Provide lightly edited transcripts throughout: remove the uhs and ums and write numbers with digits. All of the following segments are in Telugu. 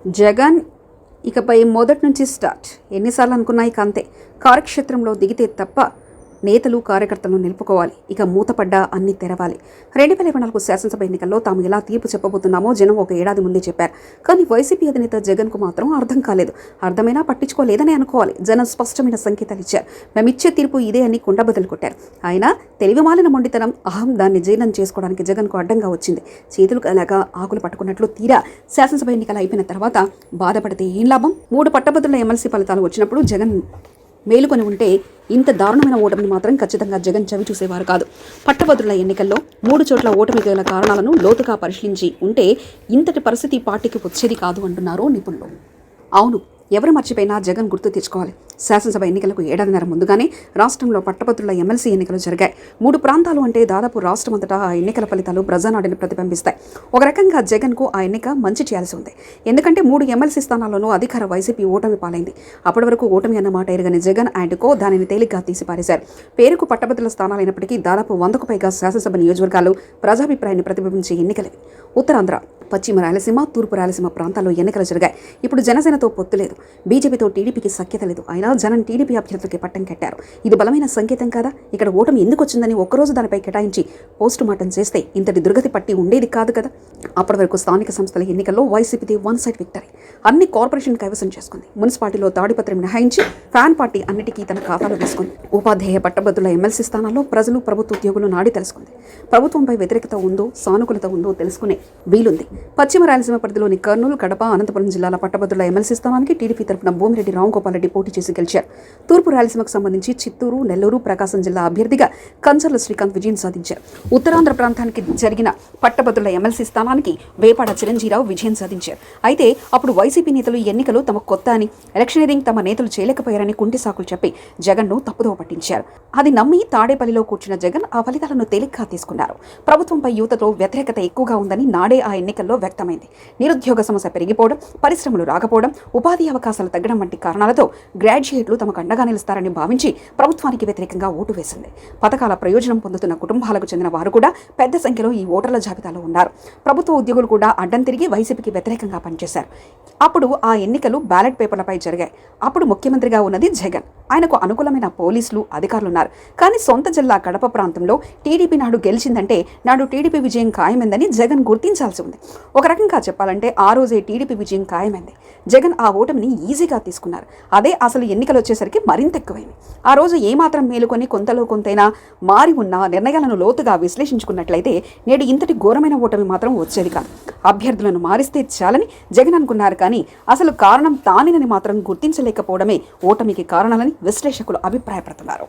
జగన్ ఇకపై మొదటి నుంచి స్టార్ట్. ఎన్నిసార్లు అనుకున్నా ఇక అంతే. కార్యక్షేత్రంలో దిగితే తప్ప నేతలు కార్యకర్తలను నిలుపుకోవాలి. ఇక మూతపడ్డా అన్ని తెరవాలి. 2024 శాసనసభ ఎన్నికల్లో తాము ఎలా తీర్పు చెప్పబోతున్నామో జనం ఒక ఏడాది ముందే చెప్పారు. కానీ వైసీపీ అధినేత జగన్కు మాత్రం అర్థం కాలేదు. అర్థమైనా పట్టించుకోలేదని అనుకోవాలి. జనం స్పష్టమైన సంకేతాలు ఇచ్చారు. మేమిచ్చే తీర్పు ఇదే అని కుండబద్దలు కొట్టారు. అయినా తెలివి మాలిన మొండితనం, అహం దాన్ని జీర్ణం చేసుకోవడానికి జగన్కు అడ్డంగా వచ్చింది. చేతులు అలాగా ఆకులు పట్టుకున్నట్లు తీరా శాసనసభ ఎన్నికలు అయిపోయిన తర్వాత బాధపడితే ఏం లాభం? 3 పట్టభద్రుల ఎమ్మెల్సీ ఫలితాలు వచ్చినప్పుడు జగన్ మేలుకొని ఉంటే ఇంత దారుణమైన ఓటమిని మాత్రం ఖచ్చితంగా జగన్ చవి చూసేవారు కాదు. పట్టభద్రుల ఎన్నికల్లో 3 చోట్ల ఓటమి గల కారణాలను లోతుగా పరిశీలించి ఉంటే ఇంతటి పరిస్థితి పార్టీకి వచ్చేది కాదు అంటున్నారు నిపుణులు. అవును, ఎవరు మర్చిపోయినా జగన్ గుర్తు తెచ్చుకోవాలి. శాసనసభ ఎన్నికలకు ఏడాదిన్నర ముందుగానే రాష్ట్రంలో పట్టభద్రుల ఎమ్మెల్సీ ఎన్నికలు జరిగాయి. 3 ప్రాంతాలు అంటే దాదాపు రాష్ట్రమంతటా ఆ ఎన్నికల ఫలితాలు ప్రజానాడిని ప్రతిబింబిస్తాయి. ఒక రకంగా జగన్కు ఆ ఎన్నిక మంచి చేయాల్సి ఉంది. ఎందుకంటే 3 ఎమ్మెల్సీ స్థానాల్లోనూ అధికార వైసీపీ ఓటమి పాలైంది. అప్పటి వరకు ఓటమి అన్న మాట ఎరగని జగన్ అండ్ కో దానిని తేలిగ్గా తీసిపారేశారు. పేరుకు పట్టభద్రుల స్థానాలైనప్పటికీ దాదాపు 100కు పైగా శాసనసభ నియోజకవర్గాలు ప్రజాభిప్రాయాన్ని ప్రతిబింబించే ఎన్నికలవి. ఉత్తరాంధ్ర, పశ్చిమ రాయలసీమ, తూర్పు రాయలసీమ ప్రాంతాల్లో ఎన్నికలు జరిగాయి. ఇప్పుడు జనసేనతో పొత్తు లేదు, బీజేపీతో టీడీపీకి సఖ్యత లేదు. అయినా జనం టీడీపీ అభ్యర్థులకి పట్టం కట్టారు. ఇది బలమైన సంకేతం కాదా? ఇక్కడ ఓటమి ఎందుకు వచ్చిందని ఒక్కరోజు దానిపై కేటాయించి పోస్టు మార్టం చేస్తే ఇంతటి దుర్గతి పట్టి ఉండేది కాదు కదా. అప్పటి వరకు స్థానిక సంస్థల ఎన్నికల్లో వైసీపీది 1 సైడ్ విక్టరీ. అన్ని కార్పొరేషన్ కైవసం చేసుకుంది. మున్సిపాలిటీలో తాడిపత్రి మినహాయించి ఫ్యాన్ పార్టీ అన్నిటికీ తన ఖాతాలో వేసుకుంది. ఉపాధ్యాయ పట్టభద్రుల ఎమ్మెల్సీ స్థానాల్లో ప్రజలు, ప్రభుత్వ ఉద్యోగులు నాడి తెలుసుకుంది. ప్రభుత్వంపై వ్యతిరేకత ఉందో, సానుకూలత ఉందో తెలుసుకునే వీలుంది. పశ్చిమ రాయలసీమ పరిధిలోని కర్నూలు, కడప, అనంతపురం జిల్లాల పట్టభద్రుల ఎమ్మెల్సీ స్థానానికి టీడీపీ తరఫున భూమిరెడ్డి రాంగోపాల్ రెడ్డి పోటీ చేసి గెలిచారు. తూర్పు రాయలసీమకు సంబంధించి చిత్తూరు, నెల్లూరు, ప్రకాశం జిల్లా అభ్యర్థిగా కంచర్ల శ్రీకాంత్ విజయం సాధించారు. ఉత్తరాంధ్ర ప్రాంతానికి జరిగిన పట్టభద్రుల ఎమ్మెల్సీ స్థానానికి వేపాడ చిరంజీరావు విజయం సాధించారు. అయితే అప్పుడు వైసీపీ నేతలు ఈ ఎన్నికలు తమకు కొత్త అని, ఎలక్షనీరింగ్ తమ నేతలు చేయలేకపోయారని కుంటి సాకులు చెప్పి జగన్ను తప్పుదోవ పట్టించారు. అది నమ్మి తాడేపల్లిలో కూర్చున్న జగన్ ఆ ఫలితాలను తేలిగ్గా తీసుకున్నారు. ప్రభుత్వంపై యువతలో వ్యతిరేకత ఎక్కువగా ఉందని నాడే ఆ ఎన్నికల్లో వ్యక్తమైంది. నిరుద్యోగ సమస్య పెరిగిపోవడం, పరిశ్రమలు రాకపోవడం, ఉపాధి అవకాశాలు తగ్గడం వంటి కారణాలతో గ్రాడ్యుయేట్లు తమకు అండగా నిలుస్తారని భావించి ప్రభుత్వానికి వ్యతిరేకంగా ఓటు వేసింది. పథకాల ప్రయోజనం పొందుతున్న కుటుంబాలకు చెందిన వారు కూడా పెద్ద సంఖ్యలో ఈ ఓటర్ల జాబితాలో ఉన్నారు. ప్రభుత్వ ఉద్యోగులు కూడా అడ్డం తిరిగి వైసీపీకి వ్యతిరేకంగా పనిచేశారు. అప్పుడు ఆ ఎన్నికలు బ్యాలెట్ పేపర్లపై జరిగాయి. అప్పుడు ముఖ్యమంత్రిగా ఉన్నది జగన్. ఆయనకు అనుకూలమైన పోలీసులు, అధికారులున్నారు. కానీ సొంత జిల్లా కడప ప్రాంతంలో టీడీపీ నాడు గెలిచిందంటే నాడు టీడీపీ విజయం ఖాయమైందని జగన్ గుర్తించాల్సి ఉంది. ఒక రకంగా చెప్పాలంటే ఆ రోజే టీడీపీ విజయం ఖాయమైంది. జగన్ ఆ ఓటమిని ఈజీగా తీసుకున్నారు. అదే అసలు ఎన్నికలు వచ్చేసరికి మరింత ఎక్కువైంది. ఆ రోజు ఏమాత్రం మేలుకొని కొంతలో కొంతైనా మారి ఉన్న నిర్ణయాలను లోతుగా విశ్లేషించుకున్నట్లయితే నేడు ఇంతటి ఘోరమైన ఓటమి మాత్రం వచ్చేది కాదు. అభ్యర్థులను మారిస్తే చాలని జగన్ అనుకున్నారు. కానీ అసలు కారణం తానేనని మాత్రం గుర్తించలేకపోవడమే ఓటమికి కారణాలని విశ్లేషకులు అభిప్రాయపడుతున్నారు.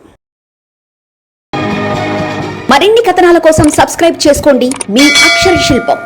మరిన్ని కథనాల కోసం సబ్స్క్రైబ్ చేసుకోండి మీ అక్షర శిల్పం.